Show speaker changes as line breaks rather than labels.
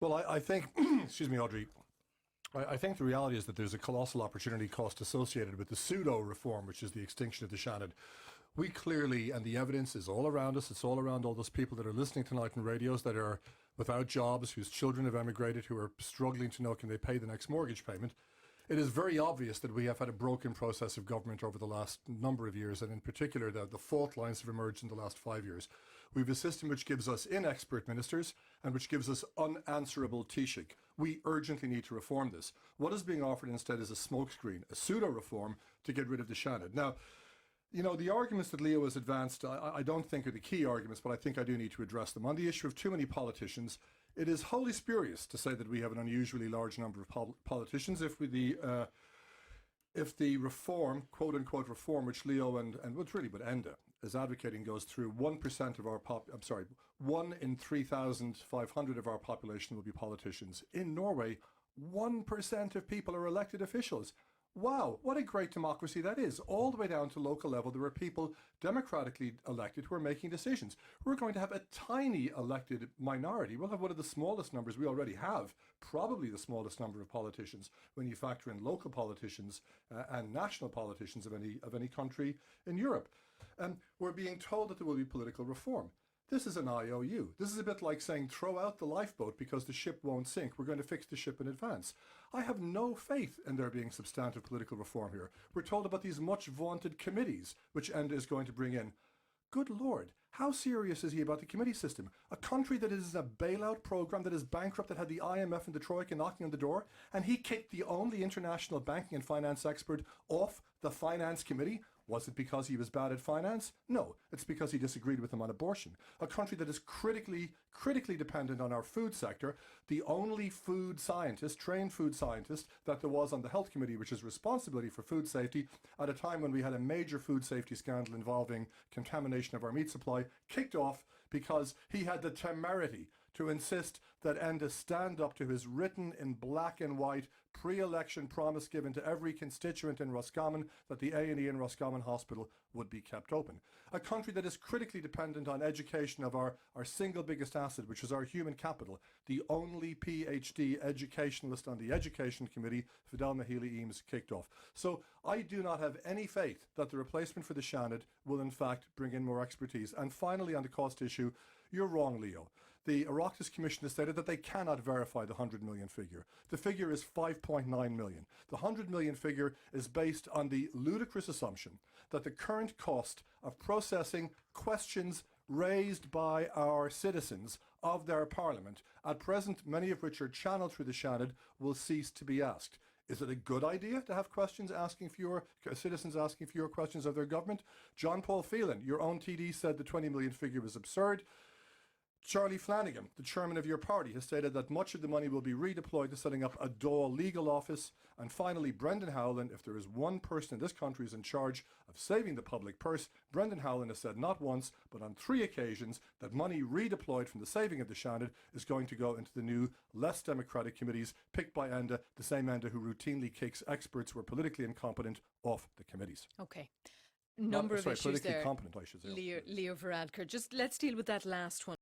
Well, I think, excuse me, Audrey, I think the reality is that there's a colossal opportunity cost associated with the pseudo-reform, which is the extinction of the Seanad. We clearly, and the evidence is all around us, it's all around all those people that are listening tonight in radios that are without jobs, whose children have emigrated, who are struggling to know can they pay the next mortgage payment. It is very obvious that we have had a broken process of government over the last number of years, and in particular the fault lines have emerged in the last 5 years. We have a system which gives us inexpert ministers and which gives us unanswerable Taoiseach. We urgently need to reform this. What is being offered instead is a smokescreen, a pseudo-reform to get rid of the Seanad. Now, you know, the arguments that Leo has advanced, I don't think are the key arguments, but I think I do need to address them. On the issue of too many politicians, it is wholly spurious to say that we have an unusually large number of politicians. If the reform, quote-unquote reform, which Leo and what's really but Enda is advocating goes through, 1% of our 1 in 3,500 of our population will be politicians. In Norway, 1% of people are elected officials. Wow, what a great democracy that is. All the way down to local level, there are people democratically elected who are making decisions. We're going to have a tiny elected minority. We'll have one of the smallest numbers we already have, probably the smallest number of politicians when you factor in local politicians and national politicians of any country in Europe. We're being told that there will be political reform. This is an IOU. This is a bit like saying throw out the lifeboat because the ship won't sink. We're going to fix the ship in advance. I have no faith in there being substantive political reform here. We're told about these much vaunted committees which Enda is going to bring in. Good Lord, how serious is he about the committee system? A country that is a bailout program, that is bankrupt, that had the IMF and the Troika knocking on the door, and he kicked the only international banking and finance expert off the finance committee? Was it because he was bad at finance? No, it's because he disagreed with him on abortion. A country that is critically dependent on our food sector, the only food scientist, trained food scientist that there was on the health committee, which is responsibility for food safety, at a time when we had a major food safety scandal involving contamination of our meat supply, kicked off because he had the temerity to insist that Enda stand up to his written in black and white pre-election promise given to every constituent in Roscommon that the A&E in Roscommon Hospital would be kept open. A country that is critically dependent on education of our single biggest asset, which is our human capital. The only PhD educationalist on the Education Committee, Fidel Mahili Eames, kicked off. So I do not have any faith that the replacement for the Seanad will in fact bring in more expertise. And finally, on the cost issue, you're wrong, Leo. The Oireachtas Commission has stated that they cannot verify the 100 million figure. The figure is 5.9 million. The 100 million figure is based on the ludicrous assumption that the current cost of processing questions raised by our citizens of their parliament, at present many of which are channeled through the Seanad, will cease to be asked. Is it a good idea to have citizens asking for your questions of their government? John Paul Phelan, your own TD, said the 20 million figure was absurd. Charlie Flanagan, the chairman of your party, has stated that much of the money will be redeployed to setting up a Dáil legal office. And finally, Brendan Howlin, if there is one person in this country who's in charge of saving the public purse, Brendan Howlin has said not once, but on 3 occasions, that money redeployed from the saving of the Seanad is going to go into the new, less democratic committees picked by Enda, the same Enda who routinely kicks experts who are politically incompetent off the committees.
Okay. Number of issues
politically
there,
competent, I should say.
Leo Varadkar. Just let's deal with that last one.